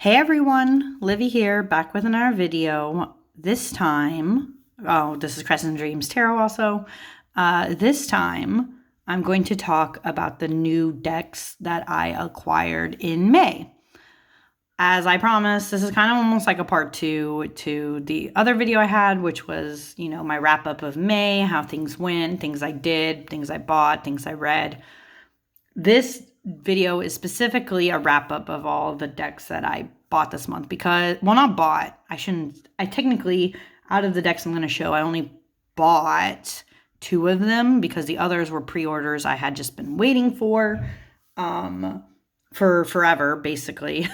Hey everyone, Livy here, back with another video. This time, this is Crescent Dreams Tarot also. This time, I'm going to talk about the new decks that I acquired in May. As I promised, this is kind of almost like a part 2 to the other video I had, which was, my wrap up of May, how things went, things I did, things I bought, things I read. This video is specifically a wrap up of all the decks that I bought this month because, well, not bought. I technically, out of the decks I'm going to show, I only bought 2 of them because the others were pre-orders I had just been waiting for forever, basically.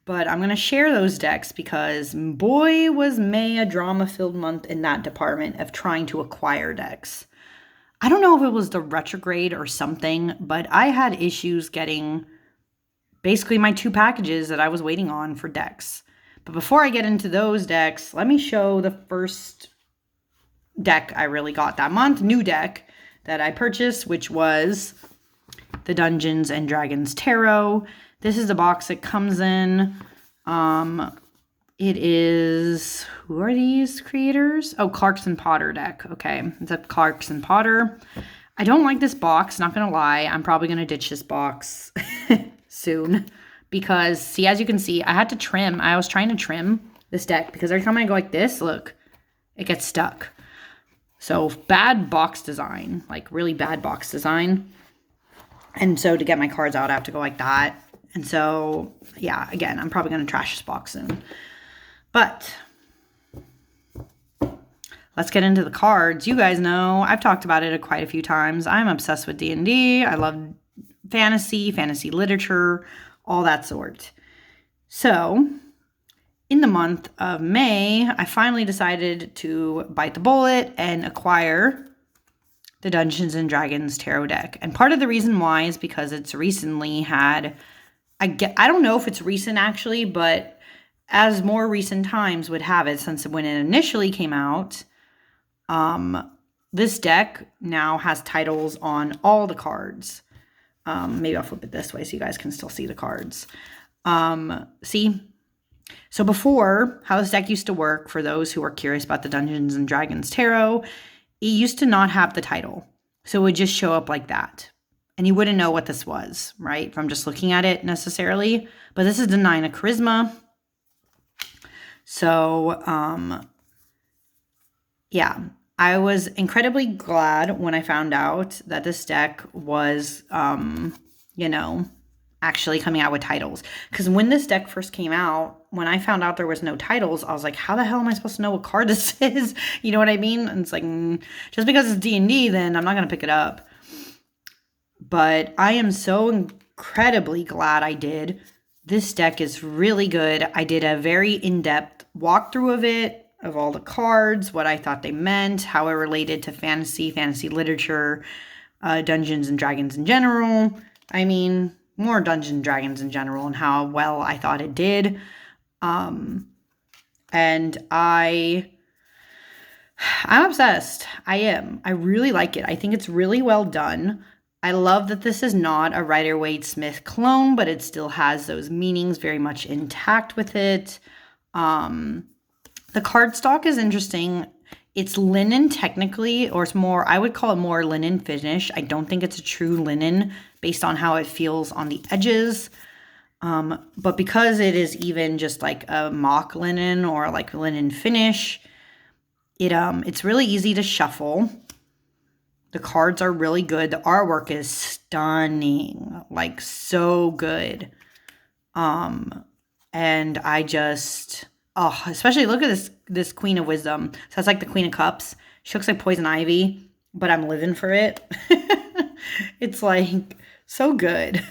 But I'm going to share those decks because, boy, was May a drama-filled month in that department of trying to acquire decks. I don't know if it was the retrograde or something, but I had issues getting basically my 2 packages that I was waiting on for decks. But before I get into those decks, let me show the first deck I really got that month, new deck that I purchased, which was the Dungeons and Dragons Tarot. This is the box it comes in. It is, who are these creators? Oh, Clarkson Potter deck. Okay, it's a Clarkson Potter. I don't like this box, not gonna lie. I'm probably gonna ditch this box soon because, see, as you can see, I had to trim. I was trying to trim this deck because every time I go like this, look, it gets stuck. So bad box design, like really bad box design. And so to get my cards out, I have to go like that. And so, yeah, again, I'm probably gonna trash this box soon. But let's get into the cards. You guys know I've talked about it quite a few times. I'm obsessed with D&D. I love fantasy literature, all that sort. So in the month of May, I finally decided to bite the bullet and acquire the Dungeons and Dragons Tarot deck. And part of the reason why is because it's recently had, I don't know if it's recent actually, but as more recent times would have it, since when it initially came out, this deck now has titles on all the cards. Maybe I'll flip it this way so you guys can still see the cards. See? So before, how this deck used to work, for those who are curious about the Dungeons and Dragons Tarot, it used to not have the title. So it would just show up like that. And you wouldn't know what this was, right? From just looking at it necessarily. But this is the 9 of Charisma. So, yeah, I was incredibly glad when I found out that this deck was, actually coming out with titles. Because when this deck first came out, when I found out there was no titles, I was like, how the hell am I supposed to know what card this is? You know what I mean? And it's like, just because it's D&D, then I'm not going to pick it up. But I am so incredibly glad I did. This deck is really good. I did a very in-depth walkthrough of it, of all the cards, what I thought they meant, how it related to fantasy literature, Dungeons and Dragons in general. I mean, more Dungeons and Dragons in general, and how well I thought it did. And I'm obsessed. I am. I really like it. I think it's really well done. I love that this is not a Rider-Waite-Smith clone, but it still has those meanings very much intact with it. The cardstock is interesting. It's linen technically, or it's more, I would call it more linen finish. I don't think it's a true linen based on how it feels on the edges. But because it is even just like a mock linen or like linen finish, it's really easy to shuffle. The cards are really good. The artwork is stunning, like so good. And I just, especially look at this Queen of Wisdom. So that's like the Queen of Cups. She looks like Poison Ivy, but I'm living for it. It's like so good.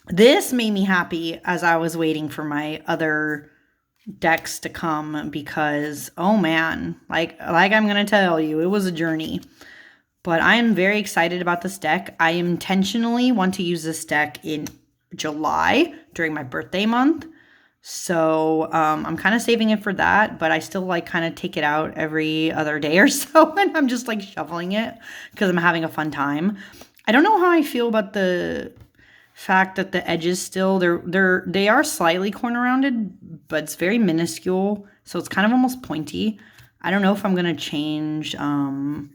This made me happy as I was waiting for my other decks to come because, oh man, like I'm going to tell you, it was a journey. But I am very excited about this deck. I intentionally want to use this deck in July during my birthday month. So I'm kind of saving it for that, but I still like kind of take it out every other day or so, and I'm just like shuffling it because I'm having a fun time. I don't know how I feel about the fact that the edges still, they are slightly corner rounded, but it's very minuscule. So it's kind of almost pointy. I don't know if I'm going to change, I don't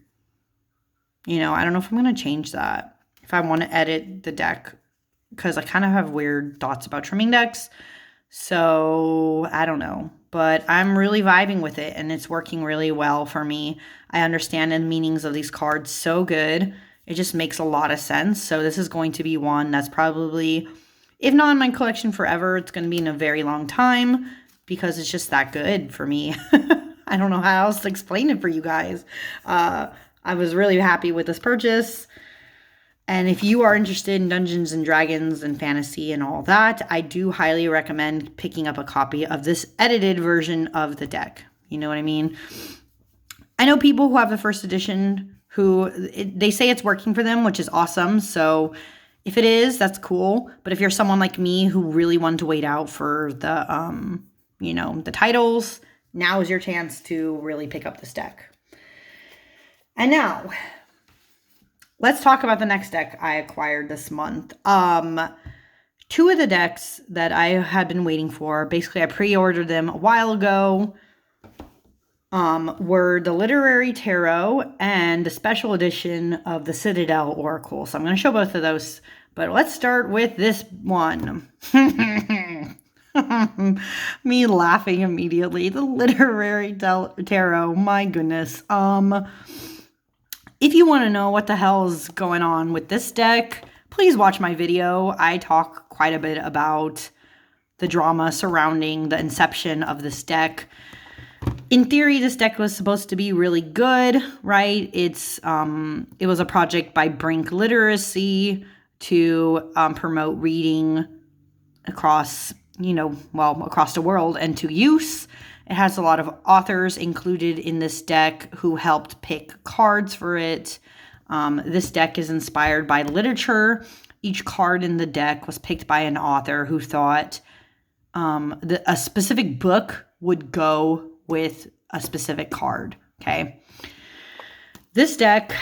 know if I'm going to change that. If I want to edit the deck, because I kind of have weird thoughts about trimming decks. So I don't know, but I'm really vibing with it and it's working really well for me. I understand the meanings of these cards so good. It just makes a lot of sense. So this is going to be one that's probably, if not in my collection forever, it's going to be in a very long time because it's just that good for me. I don't know how else to explain it for you guys. I was really happy with this purchase. And if you are interested in Dungeons and Dragons and fantasy and all that, I do highly recommend picking up a copy of this edited version of the deck. You know what I mean? I know people who have the first edition they say it's working for them, which is awesome. So if it is, that's cool. But if you're someone like me who really wanted to wait out for the titles, now is your chance to really pick up this deck. And now, let's talk about the next deck I acquired this month. Two of the decks that I had been waiting for, basically I pre-ordered them a while ago, were the Literary Tarot and the special edition of the Citadel Oracle. So I'm going to show both of those, but let's start with this one. Me laughing immediately. The Literary Tarot, my goodness. If you want to know what the hell is going on with this deck, please watch my video. I talk quite a bit about the drama surrounding the inception of this deck. In theory, this deck was supposed to be really good, right? It was a project by Brink Literacy to promote reading across the world and to use. It has a lot of authors included in this deck who helped pick cards for it. This deck is inspired by literature. Each card in the deck was picked by an author who thought a specific book would go with a specific card, okay? This deck,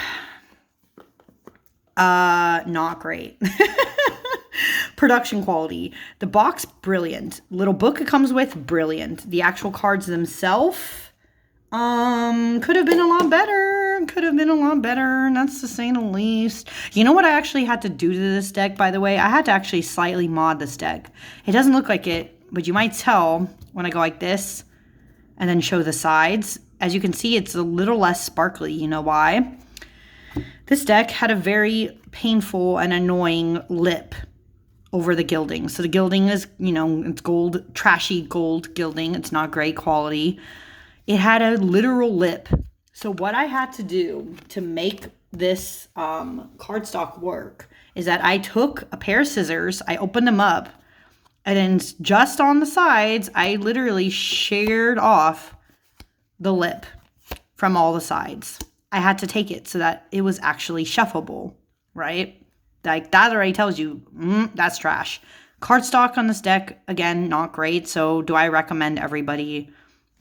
not great. Production quality. The box, brilliant. Little book it comes with, brilliant. The actual cards themselves, could have been a lot better. And that's to say the least. You know what I actually had to do to this deck, by the way? I had to actually slightly mod this deck. It doesn't look like it, but you might tell when I go like this and then show the sides. As you can see, it's a little less sparkly. You know why? This deck had a very painful and annoying lip over the gilding. So the gilding is, it's gold, trashy gold gilding. It's not great quality. It had a literal lip. So what I had to do to make this cardstock work is that I took a pair of scissors, I opened them up, and then just on the sides, I literally sheared off the lip from all the sides. I had to take it so that it was actually shuffleable, right? Like, that already tells you, that's trash. Cardstock on this deck, again, not great. So do I recommend everybody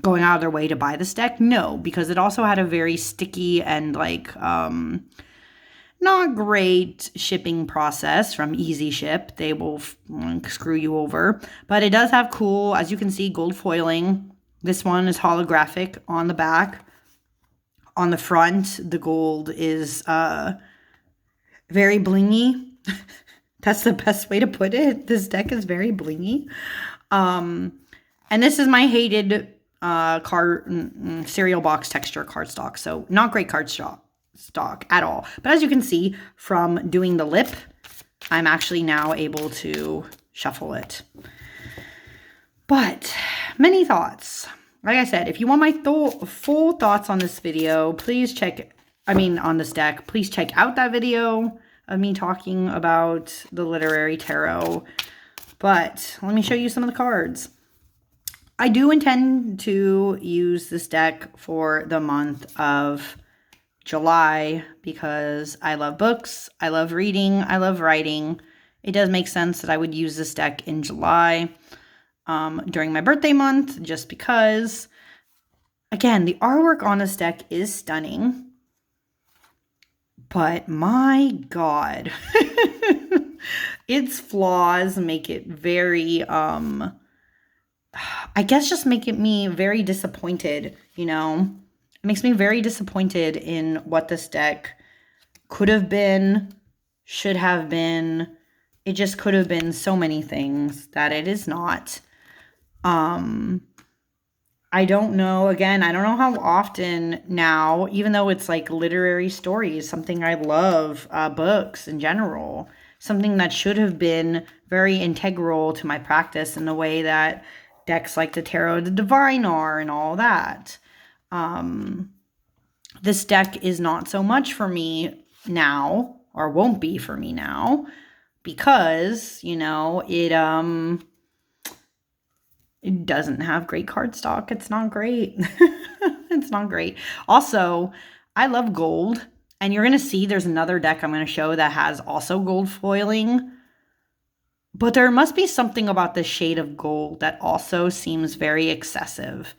going out of their way to buy this deck? No, because it also had a very sticky and not great shipping process from Easy Ship. They will screw you over. But it does have cool, as you can see, gold foiling. This one is holographic on the back. On the front, the gold is very blingy. That's the best way to put it. This deck is very blingy. And this is my hated cereal box texture cardstock. So not great cardstock at all. But as you can see from doing the lip, I'm actually now able to shuffle it. But many thoughts. Like I said, if you want my full thoughts on this video, on this deck, please check out that video of me talking about the Literary Tarot. But let me show you some of the cards. I do intend to use this deck for the month of July because I love books, I love reading, I love writing. It does make sense that I would use this deck in July during my birthday month just because, again, the artwork on this deck is stunning. But my God, Its flaws make it very, I guess just make it me very disappointed, you know? It makes me very disappointed in what this deck could have been, should have been. It just could have been so many things that it is not. I don't know. Again, I don't know how often now, even though it's like literary stories, something I love, books in general, something that should have been very integral to my practice in the way that decks like the Tarot of the Divine are and all that. This deck is not so much for me now, or won't be for me now, because, you know, it doesn't have great cardstock. It's not great. It's not great. Also, I love gold. And you're going to see there's another deck I'm going to show that has also gold foiling. But there must be something about the shade of gold that also seems very excessive.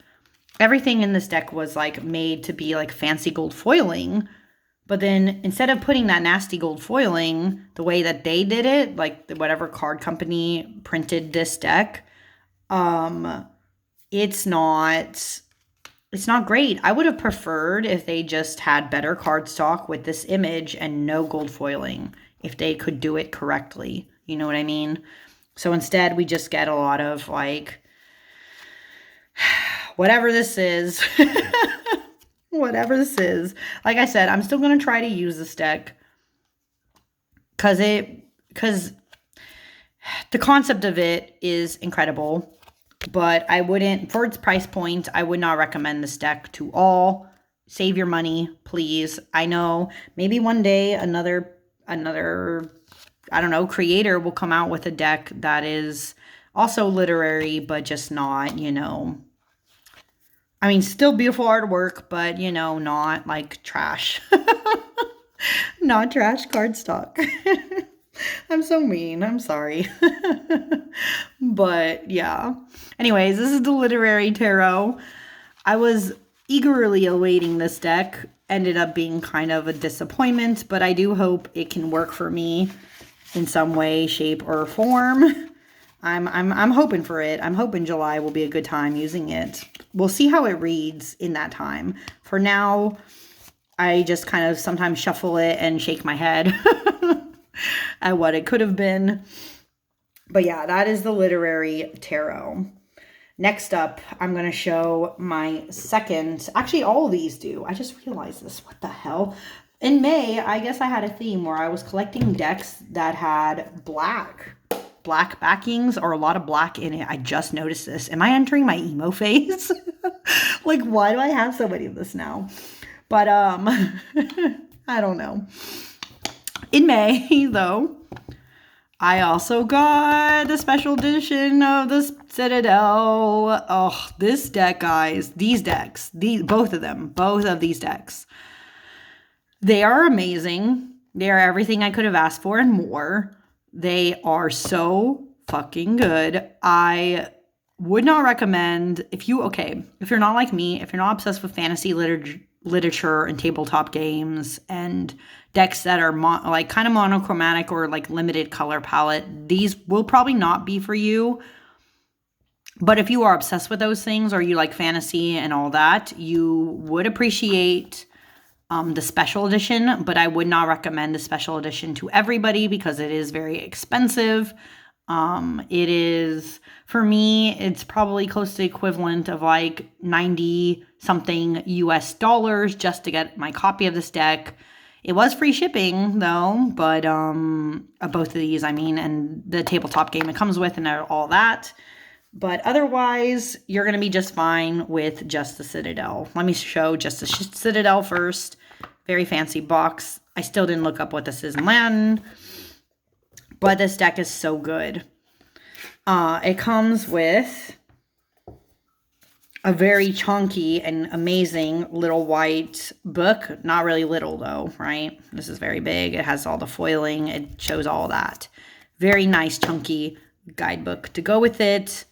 Everything in this deck was like made to be like fancy gold foiling. But then instead of putting that nasty gold foiling the way that they did it, like whatever card company printed this deck, it's not great. I would have preferred if they just had better cardstock with this image and no gold foiling, if they could do it correctly. You know what I mean? So instead, we just get a lot of like, whatever this is, whatever this is. Like I said, I'm still going to try to use this deck because the concept of it is incredible. But I wouldn't, for its price point, I would not recommend this deck to all. Save your money, please. I know maybe one day another, I don't know, creator will come out with a deck that is also literary, but just not, you know, I mean, still beautiful artwork, but, you know, not like trash. Not trash cardstock. I'm so mean. I'm sorry. But yeah. Anyways, this is the Literary Tarot. I was eagerly awaiting this deck. Ended up being kind of a disappointment, but I do hope it can work for me in some way, shape, or form. I'm hoping for it. I'm hoping July will be a good time using it. We'll see how it reads in that time. For now, I just kind of sometimes shuffle it and shake my head at what it could have been. But yeah, that is the Literary Tarot. Next up, I'm going to show my second. Actually, all of these do. I just realized this. What the hell? In May, I guess I had a theme where I was collecting decks that had black backings or a lot of black in it. I just noticed this. Am I entering my emo phase? Like, why do I have so many of this now? But, I don't know. In May, though, I also got the special edition of the Citadel. Oh, this deck, guys. These decks. Both of these decks. They are amazing. They are everything I could have asked for and more. They are so fucking good. I would not recommend, if you're not like me, if you're not obsessed with fantasy literature and tabletop games and decks that are kind of monochromatic or like limited color palette, these will probably not be for you. But if you are obsessed with those things or you like fantasy and all that, you would appreciate the special edition, but I would not recommend the special edition to everybody because it is very expensive. It is, for me, it's probably close to the equivalent of like 90 something US dollars just to get my copy of this deck. It was free shipping though, but both of these, I mean, and the tabletop game it comes with and all that. But otherwise, you're going to be just fine with just the Citadel. Let me show just the Citadel first. Very fancy box. I still didn't look up what this is in Latin. But this deck is so good. It comes with a very chunky and amazing little white book. Not really little though, right? This is very big. It has all the foiling. It shows all that. Very nice chunky guidebook to go with it.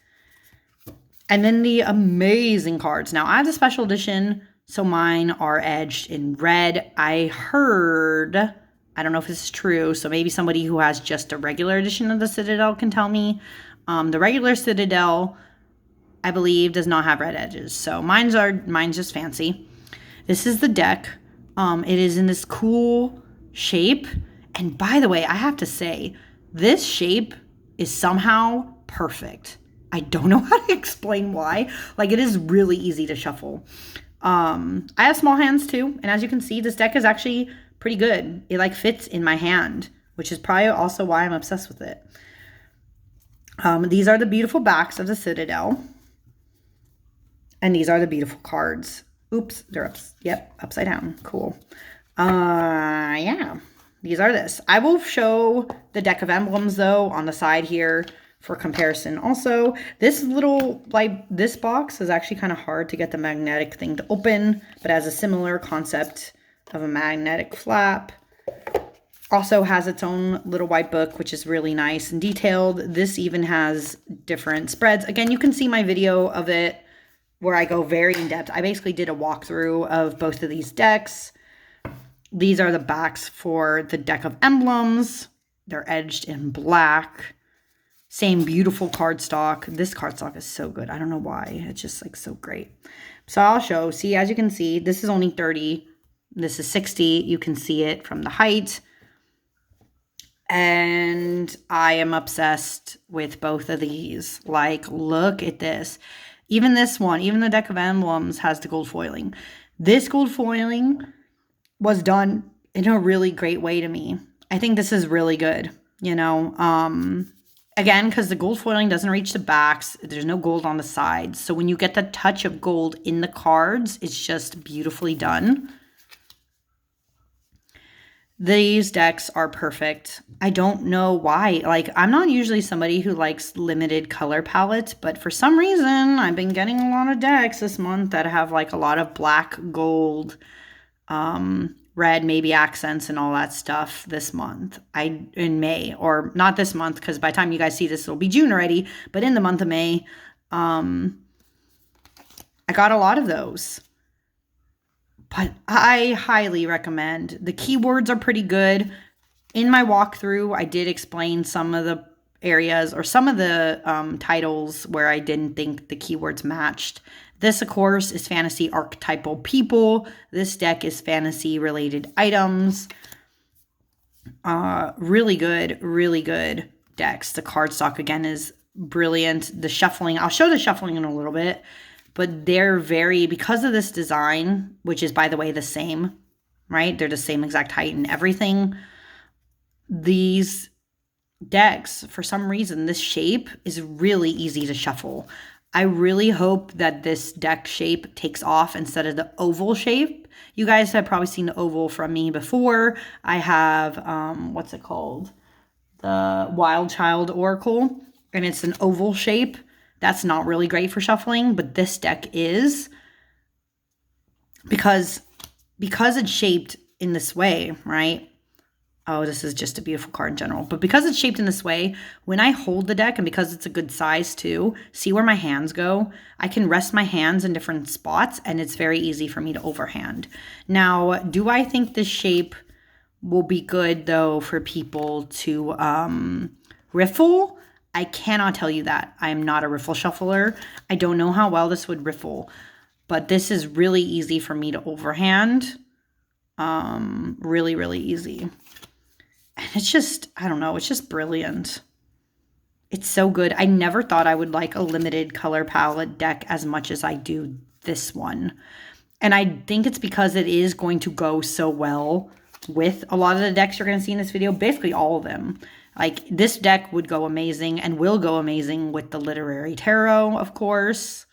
And then the amazing cards. Now, I have the special edition, so mine are edged in red. I heard I don't know if this is true, so maybe somebody who has just a regular edition of the Citadel can tell me. The regular Citadel, I believe, does not have red edges, so mine's just fancy. This is the deck. It is in this cool shape, and by the way, I have to say, this shape is somehow perfect. I don't know how to explain why. Like, it is really easy to shuffle. I have small hands too, and as you can see, this deck is actually pretty good. It like fits in my hand, which is probably also why I'm obsessed with it. These are the beautiful backs of the Citadel, and these are the beautiful cards. Oops, they're upside down. Cool. Yeah, these are this. I will show the deck of emblems though on the side here for comparison. Also, this little, like, this box is actually kind of hard to get the magnetic thing to open, but has a similar concept of a magnetic flap. Also has its own little white book, which is really nice and detailed. This even has different spreads. Again, you can see my video of it where I go very in depth. I basically did a walkthrough of both of these decks. These are the backs for the deck of emblems. They're edged in black. Same beautiful cardstock. This cardstock is so good. I don't know why. It's just like so great. So I'll show. See, as you can see, this is only 30. This is 60. You can see it from the height. And I am obsessed with both of these. Like, look at this. Even this one, even the deck of emblems has the gold foiling. This gold foiling was done in a really great way to me. I think this is really good, you know. Again, because the gold foiling doesn't reach the backs. There's no gold on the sides. So when you get the touch of gold in the cards, it's just beautifully done. These decks are perfect. I don't know why. Like, I'm not usually somebody who likes limited color palettes, but for some reason, I've been getting a lot of decks this month that have like a lot of black, gold, red, maybe accents and all that stuff this month. In May, or not this month, because by the time you guys see this, it'll be June already, but in the month of May, I got a lot of those. But I highly recommend. The keywords are pretty good. In my walkthrough, I did explain some of the areas or some of the titles where I didn't think the keywords matched. This, of course, is fantasy archetypal people. This deck is fantasy related items. Really good decks. The cardstock, again, is brilliant. The shuffling, I'll show the shuffling in a little bit. But they're very, because of this design, which is, by the way, the same, right? They're the same exact height and everything. These decks, for some reason, this shape is really easy to shuffle. I really hope that this deck shape takes off instead of the oval shape. You guys have probably seen the oval from me before. I have, what's it called? The Wild Child Oracle, and it's an oval shape. That's not really great for shuffling, but this deck is, because it's shaped in this way, right? Oh, this is just a beautiful card in general. But because it's shaped in this way, when I hold the deck, and because it's a good size too, see where my hands go? I can rest my hands in different spots, and it's very easy for me to overhand. Now, do I think this shape will be good, though, for people to riffle? I cannot tell you that. I am not a riffle shuffler. I don't know how well this would riffle, but this is really easy for me to overhand. Really easy. And it's just, I don't know, it's just brilliant. It's so good. I never thought I would like a limited color palette deck as much as I do this one. And I think it's because it is going to go so well with a lot of the decks you're going to see in this video, basically all of them. Like, this deck would go amazing and will go amazing with the Literary Tarot, of course.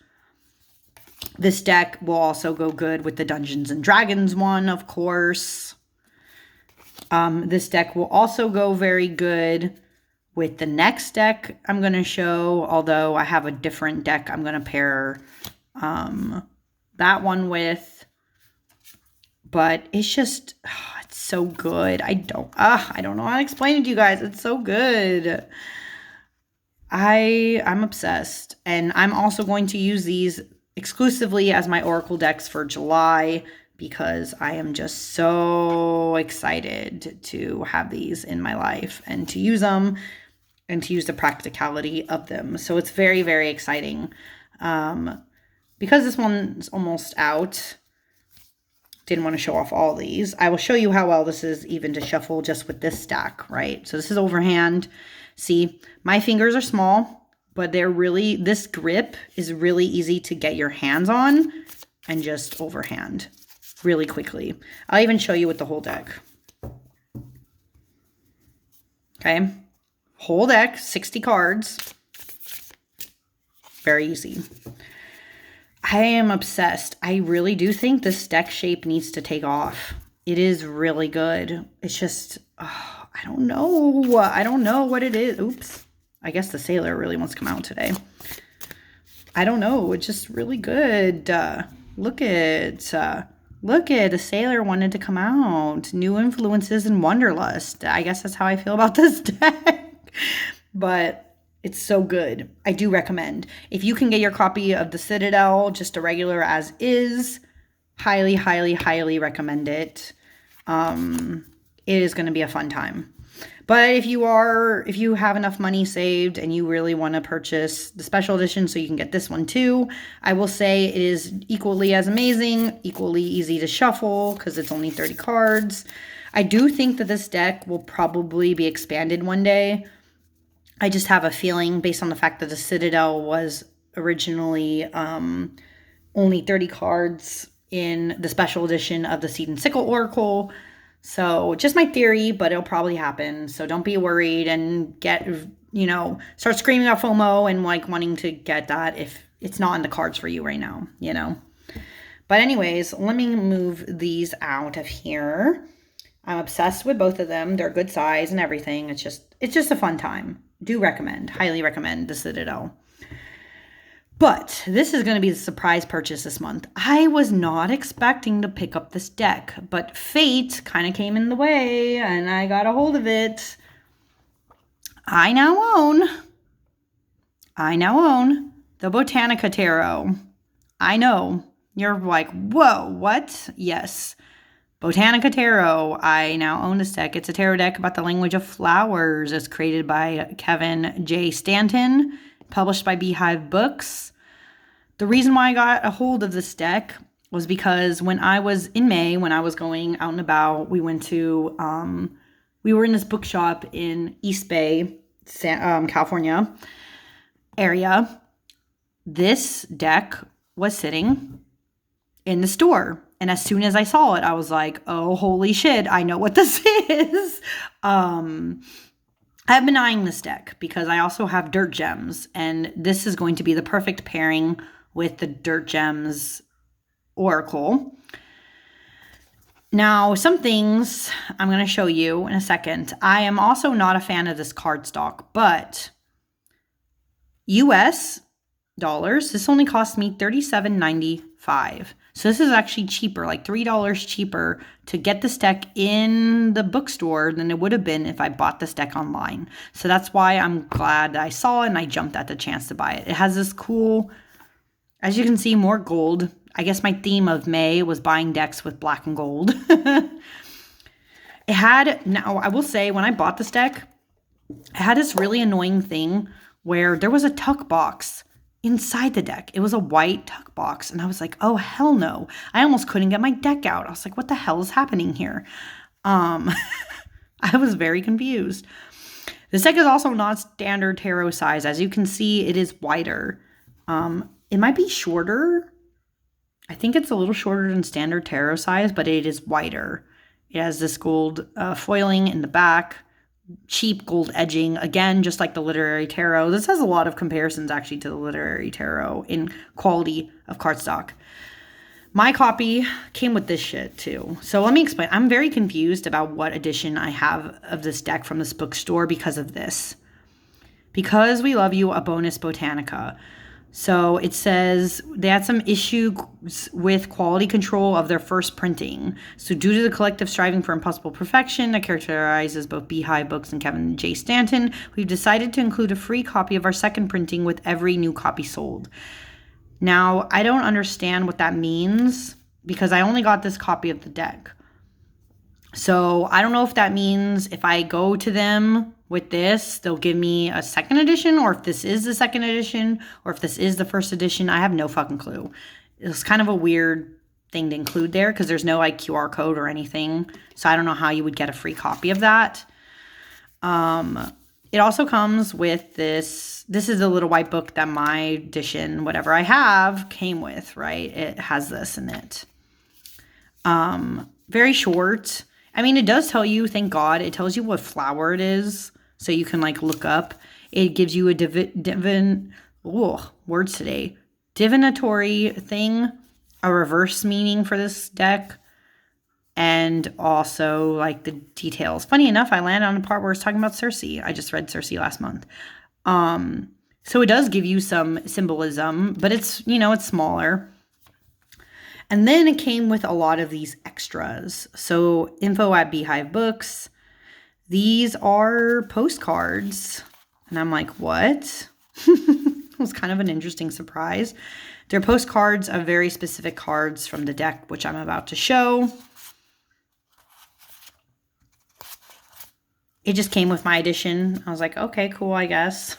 This deck will also go good with the Dungeons and Dragons one, of course. This deck will also go very good with the next deck I'm going to show, although I have a different deck I'm going to pair that one with. But it's just, it's so good. I don't know how to explain it to you guys. It's so good. I'm obsessed. And I'm also going to use these exclusively as my Oracle decks for July. because I am just so excited to have these in my life and to use them and to use the practicality of them. So it's very, very exciting. Because this one's almost out, didn't want to show off all these. I will show you how well this is even to shuffle just with this stack, right? So this is overhand. See, my fingers are small, but this grip is really easy to get your hands on and just overhand really quickly. I'll even show you with the whole deck. Okay. Whole deck, 60 cards. Very easy. I am obsessed. I really do think this deck shape needs to take off. It is really good. It's just, I don't know. I don't know what it is. Oops. I guess the sailor really wants to come out today. I don't know. It's just really good. Look at the sailor wanted to come out. New influences and wanderlust. I guess that's how I feel about this deck. But it's so good. I do recommend. If you can get your copy of the Citadel, just a regular as is, highly, highly, highly recommend it. It is going to be a fun time. But if you have enough money saved and you really want to purchase the special edition so you can get this one too, I will say it is equally as amazing, equally easy to shuffle because it's only 30 cards. I do think that this deck will probably be expanded one day. I just have a feeling based on the fact that the Citadel was originally only 30 cards in the special edition of the Seed and Sickle Oracle. So just my theory, but it'll probably happen. So don't be worried and start screaming out FOMO and like wanting to get that if it's not in the cards for you right now, But anyways, let me move these out of here. I'm obsessed with both of them. They're good size and everything. It's just a fun time. Do recommend, highly recommend the Citadel. But this is going to be the surprise purchase this month. I was not expecting to pick up this deck, but fate kind of came in the way and I got a hold of it. I now own the Botanica Tarot. I know. You're like, whoa, what? Yes. Botanica Tarot. I now own this deck. It's a tarot deck about the language of flowers. It's created by Kevin J. Stanton, published by Beehive Books. The reason why I got a hold of this deck was because when I was in May, when I was going out and about, we went to, we were in this bookshop in East Bay, California area. This deck was sitting in the store. And as soon as I saw it, I was like, oh, holy shit, I know what this is. I've been eyeing this deck because I also have Dirt Gems. And this is going to be the perfect pairing with the Dirt Gems Oracle. Now, some things I'm going to show you in a second. I am also not a fan of this cardstock, but US dollars, this only cost me $37.95. So this is actually cheaper, like $3 cheaper to get this deck in the bookstore than it would have been if I bought this deck online. So that's why I'm glad that I saw it and I jumped at the chance to buy it. It has this cool, as you can see, more gold. I guess my theme of May was buying decks with black and gold. Now I will say when I bought this deck, it had this really annoying thing where there was a tuck box inside the deck. It was a white tuck box. And I was like, oh, hell no. I almost couldn't get my deck out. I was like, what the hell is happening here? I was very confused. This deck is also not standard tarot size. As you can see, it is wider. It might be shorter. I think it's a little shorter than standard tarot size, but it is wider. It has this gold foiling in the back. Cheap gold edging, again, just like the Literary Tarot. This has a lot of comparisons actually to the Literary Tarot in quality of cardstock. My copy came with this shit too. So let me explain. I'm very confused about what edition I have of this deck from this bookstore because of this. Because We Love You, a bonus Botanica. So it says they had some issues with quality control of their first printing. So due to the collective striving for impossible perfection that characterizes both Beehive Books and Kevin J. Stanton, we've decided to include a free copy of our second printing with every new copy sold. Now, I don't understand what that means. because I only got this copy of the deck. So I don't know if that means if I go to them with this, they'll give me a second edition, or if this is the second edition, or if this is the first edition. I have no fucking clue. It's kind of a weird thing to include there because there's no like QR code or anything. So I don't know how you would get a free copy of that. It also comes with this. This is a little white book that my edition, whatever I have, came with, right? It has this in it. Very short. I mean, it does tell you, thank God, it tells you what flower it is. So you can like look up. It gives you a words today. Divinatory thing, a reverse meaning for this deck. And also like the details. Funny enough, I landed on a part where it's talking about Cersei. I just read Cersei last month. So it does give you some symbolism, but it's, it's smaller. And then it came with a lot of these extras. So info at Beehive Books. These are postcards. And I'm like, what? It was kind of an interesting surprise. They're postcards of very specific cards from the deck, which I'm about to show. It just came with my edition. I was like, okay, cool, I guess.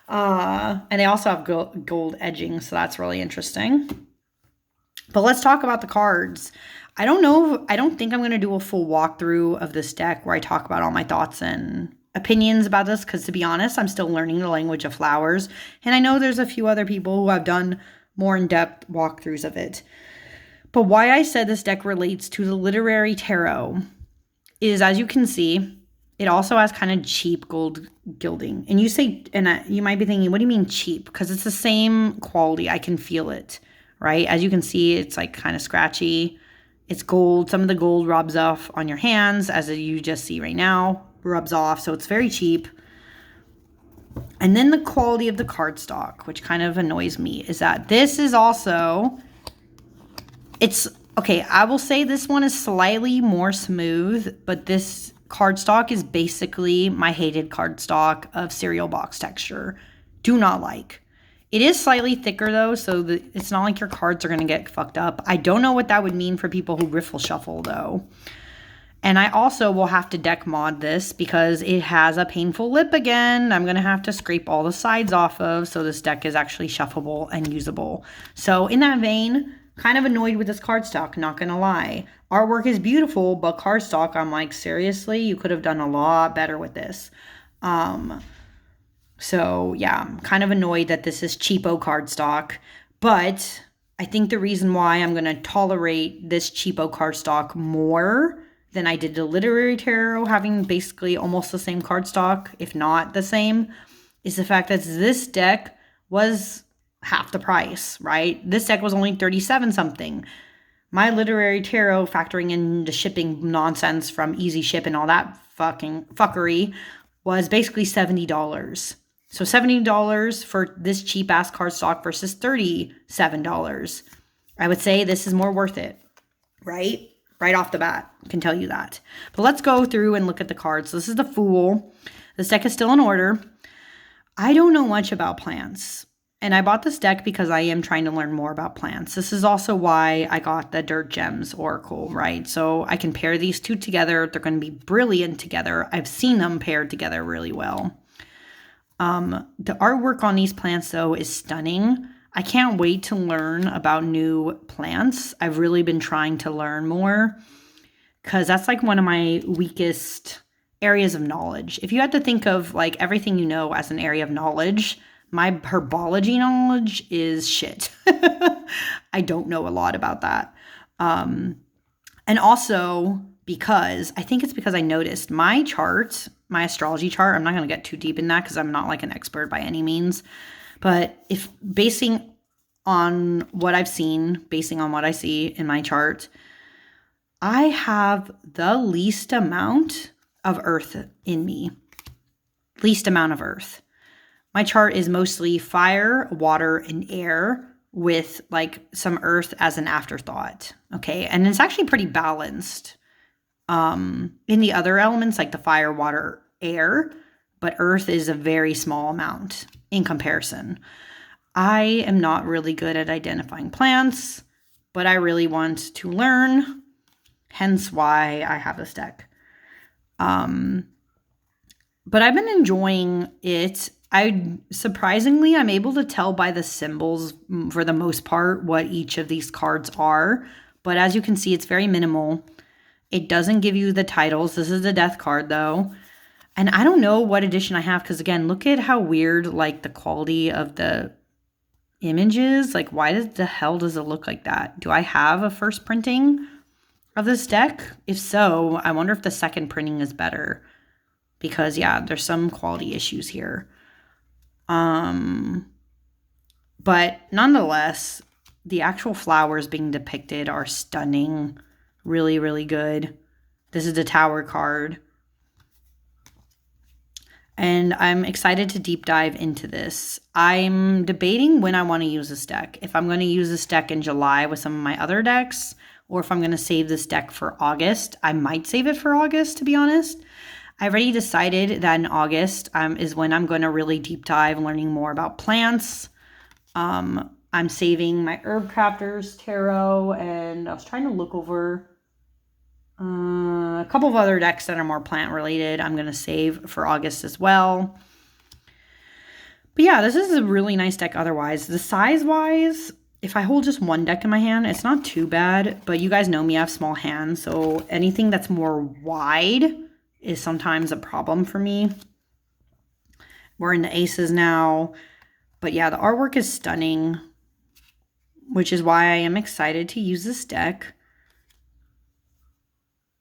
And they also have gold edging, so that's really interesting. But let's talk about the cards. I don't think I'm going to do a full walkthrough of this deck where I talk about all my thoughts and opinions about this, because to be honest, I'm still learning the language of flowers. And I know there's a few other people who have done more in-depth walkthroughs of it. But why I said this deck relates to the literary tarot is, as you can see, it also has kind of cheap gold gilding. And you might be thinking, what do you mean cheap? Because it's the same quality. I can feel it, right? As you can see, it's like kind of scratchy. It's gold. Some of the gold rubs off on your hands, as you just see right now, rubs off. So it's very cheap. And then the quality of the cardstock, which kind of annoys me, is that this is also, okay, I will say this one is slightly more smooth, but this cardstock is basically my hated cardstock of cereal box texture. Do not like. It is slightly thicker though, so it's not like your cards are going to get fucked up. I don't know what that would mean for people who riffle shuffle though. And I also will have to deck mod this because it has a painful lip again. I'm going to have to scrape all the sides off of, so this deck is actually shuffleable and usable. So in that vein, kind of annoyed with this cardstock, not going to lie. Artwork is beautiful, but cardstock, I'm like, seriously? You could have done a lot better with this. So yeah, I'm kind of annoyed that this is cheapo cardstock, but I think the reason why I'm going to tolerate this cheapo cardstock more than I did the literary tarot, having basically almost the same cardstock, if not the same, is the fact that this deck was half the price, right? This deck was only 37 something. My literary tarot, factoring in the shipping nonsense from Easy Ship and all that fucking fuckery, was basically $70. So $70 for this cheap ass cardstock versus $37. I would say this is more worth it, right? Right off the bat, I can tell you that. But let's go through and look at the cards. So this is the Fool. This deck is still in order. I don't know much about plants. And I bought this deck because I am trying to learn more about plants. This is also why I got the Dirt Gems Oracle, right? So I can pair these two together. They're going to be brilliant together. I've seen them paired together really well. The artwork on these plants, though, is stunning. I can't wait to learn about new plants. I've really been trying to learn more because that's like one of my weakest areas of knowledge. If you had to think of like everything you know as an area of knowledge, my herbology knowledge is shit. I don't know a lot about that. And also because I think it's because I noticed my chart, my astrology chart, I'm not going to get too deep in that because I'm not like an expert by any means. But if basing on what I've seen, basing on what I see in my chart, I have the least amount of earth in me. Least amount of earth. My chart is mostly fire, water, and air with like some earth as an afterthought. Okay. And it's actually pretty balanced in the other elements like the fire, water, air, but earth is a very small amount in comparison. I am not really good at identifying plants. but I really want to learn, hence why I have this deck. But I've been enjoying it. Surprisingly, I'm able to tell by the symbols for the most part what each of these cards are. But as you can see, it's very minimal. It doesn't give you the titles. This is the death card though. And I don't know what edition I have because again, look at how weird like the quality of the images. Like why the hell does it look like that? Do I have a first printing of this deck? If so, I wonder if the second printing is better. Because, yeah, there's some quality issues here. But nonetheless, the actual flowers being depicted are stunning. Really, really good. This is the Tower card. And I'm excited to deep dive into this. I'm debating when I want to use this deck. If I'm going to use this deck in July with some of my other decks, or if I'm going to save this deck for August. I might save it for August, to be honest. I already decided that in August is when I'm going to really deep dive learning more about plants. I'm saving my Herb Crafters Tarot, and I was trying to look over a couple of other decks that are more plant related. I'm going to save for August as well. But yeah, this is a really nice deck otherwise. The size-wise, if I hold just one deck in my hand, it's not too bad. But you guys know me, I have small hands. So anything that's more wide is sometimes a problem for me. We're in the aces now. But yeah, the artwork is stunning, which is why I am excited to use this deck.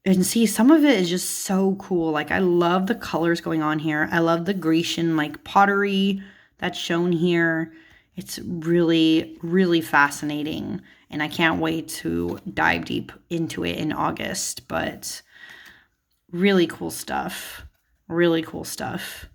And see, some of it is just so cool. Like, I love the colors going on here. I love the Grecian, like, pottery that's shown here. It's really, really fascinating. And I can't wait to dive deep into it in August. But really cool stuff. Really cool stuff.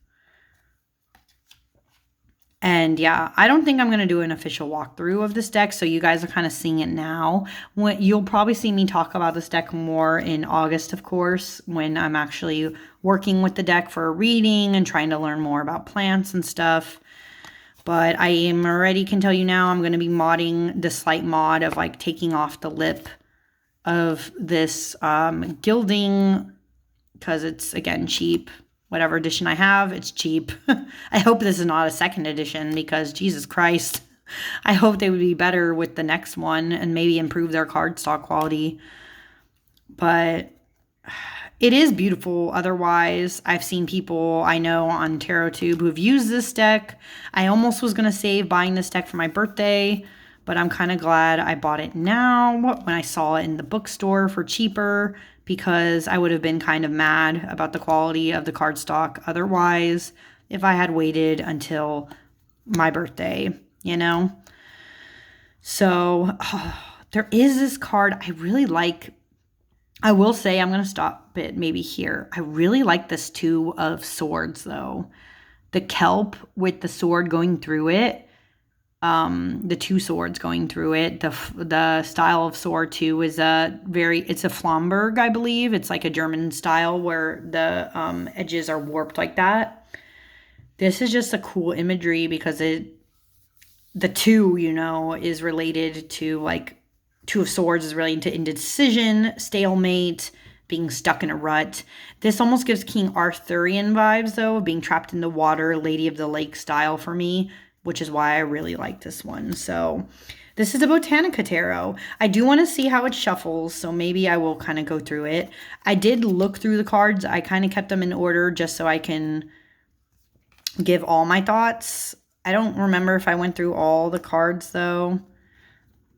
And yeah, I don't think I'm going to do an official walkthrough of this deck, so you guys are kind of seeing it now. You'll probably see me talk about this deck more in August, of course, when I'm actually working with the deck for a reading and trying to learn more about plants and stuff. But I am already can tell you now I'm going to be modding the slight mod of like taking off the lip of this gilding because it's, again, cheap. Whatever edition I have, it's cheap. I hope this is not a second edition because, Jesus Christ, I hope they would be better with the next one and maybe improve their cardstock quality. But it is beautiful otherwise. I've seen people I know on TarotTube who've used this deck. I almost was going to save buying this deck for my birthday, but I'm kind of glad I bought it now when I saw it in the bookstore for cheaper, because I would have been kind of mad about the quality of the cardstock otherwise if I had waited until my birthday, you know? So there is this card I really like. I will say I'm going to stop it maybe here. I really like this Two of Swords, though. The kelp with the sword going through it. The two swords going through it. The style of sword too is it's a Flamberg, I believe. It's like a German style where the edges are warped like that. This is just a cool imagery because the two, is related to like Two of Swords is related to indecision, stalemate, being stuck in a rut. This almost gives King Arthurian vibes though, being trapped in the water, Lady of the Lake style for me, which is why I really like this one. So this is a Botanica Tarot. I do want to see how it shuffles, so maybe I will kind of go through it. I did look through the cards. I kind of kept them in order just so I can give all my thoughts. I don't remember if I went through all the cards though.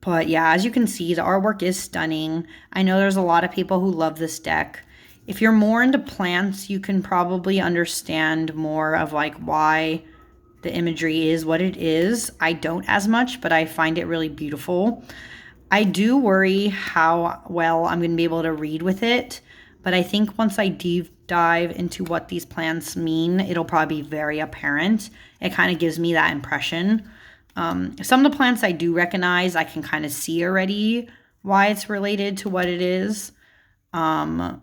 But yeah, as you can see, the artwork is stunning. I know there's a lot of people who love this deck. If you're more into plants, you can probably understand more of like why the imagery is what it is. I don't as much, but I find it really beautiful. I do worry how well I'm going to be able to read with it, but I think once I deep dive into what these plants mean, it'll probably be very apparent. It kind of gives me that impression. Some of the plants I do recognize, I can kind of see already why it's related to what it is. But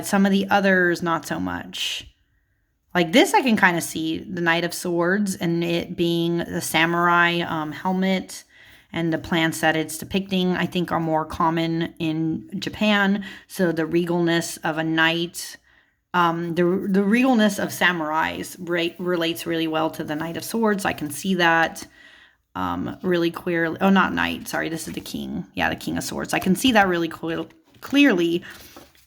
some of the others, not so much. Like this, I can kind of see the Knight of Swords and it being the samurai helmet and the plants that it's depicting, I think, are more common in Japan. So the regalness of a knight, the regalness of samurais relates really well to the Knight of Swords. I can see that really clearly. Oh, not knight. Sorry, this is the king. Yeah, the King of Swords. I can see that really clearly.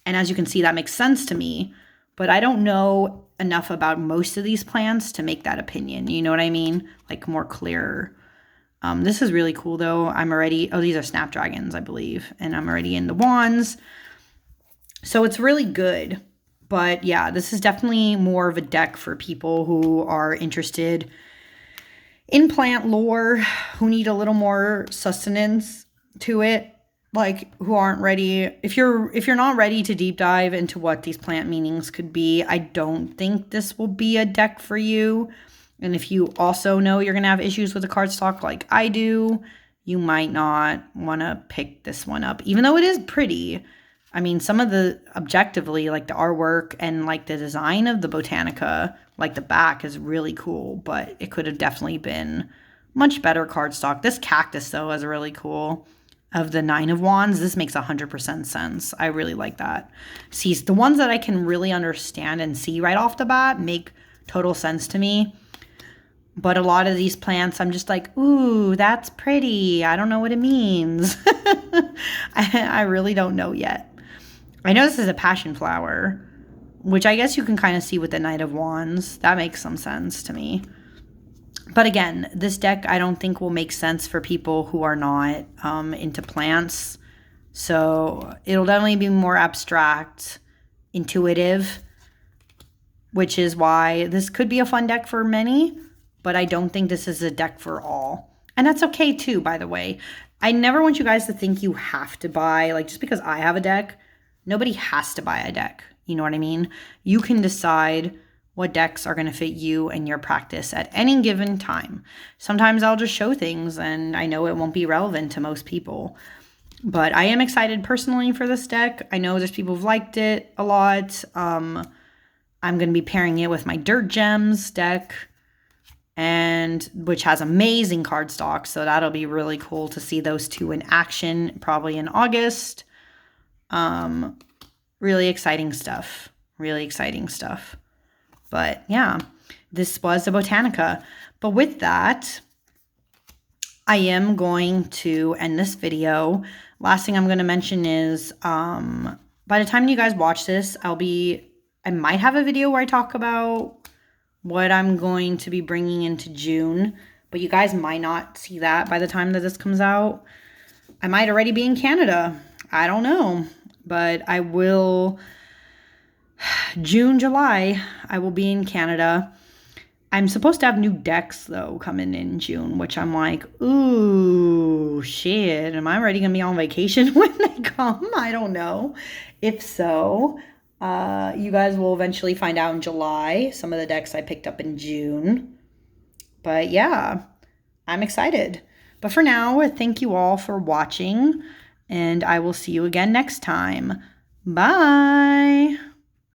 And as you can see, that makes sense to me. But I don't know enough about most of these plants to make that opinion. You know what I mean? Like more clearer. This is really cool though. I'm already, oh, these are snapdragons, I believe. And I'm already in the wands. So it's really good. But yeah, this is definitely more of a deck for people who are interested in plant lore, who need a little more sustenance to it, like who aren't ready. If you're not ready to deep dive into what these plant meanings could be, I don't think this will be a deck for you. And if you also know you're going to have issues with the cardstock like I do, you might not want to pick this one up, even though it is pretty. I mean, some of the, objectively, like the artwork and like the design of the Botanica, like the back is really cool, but it could have definitely been much better cardstock. This cactus, though, is really cool. Of the 9 of Wands, this makes 100% sense. I really like that. See, the ones that I can really understand and see right off the bat make total sense to me. But a lot of these plants, I'm just like, ooh, that's pretty. I don't know what it means. I really don't know yet. I know this is a passion flower, which I guess you can kind of see with the Knight of Wands. That makes some sense to me. But again, this deck I don't think will make sense for people who are not into plants. So it'll definitely be more abstract, intuitive, which is why this could be a fun deck for many. But I don't think this is a deck for all. And that's okay too, by the way. I never want you guys to think you have to buy, like just because I have a deck, nobody has to buy a deck. You know what I mean? You can decide what decks are going to fit you and your practice at any given time. Sometimes I'll just show things and I know it won't be relevant to most people. But I am excited personally for this deck. I know there's people who've liked it a lot. I'm going to be pairing it with my Dirt Gems deck, and which has amazing cardstock. So that'll be really cool to see those two in action, probably in August. Really exciting stuff. Really exciting stuff. But yeah, this was the Botanica. But with that, I am going to end this video. Last thing I'm going to mention is by the time you guys watch this, I might have a video where I talk about what I'm going to be bringing into June, but you guys might not see that by the time that this comes out. I might already be in Canada. I don't know, but I will. June, July, I will be in Canada. I'm supposed to have new decks, though, coming in June, which I'm like, ooh, shit. Am I already going to be on vacation when they come? I don't know. If so, you guys will eventually find out in July some of the decks I picked up in June. But yeah, I'm excited. But for now, thank you all for watching, and I will see you again next time. Bye.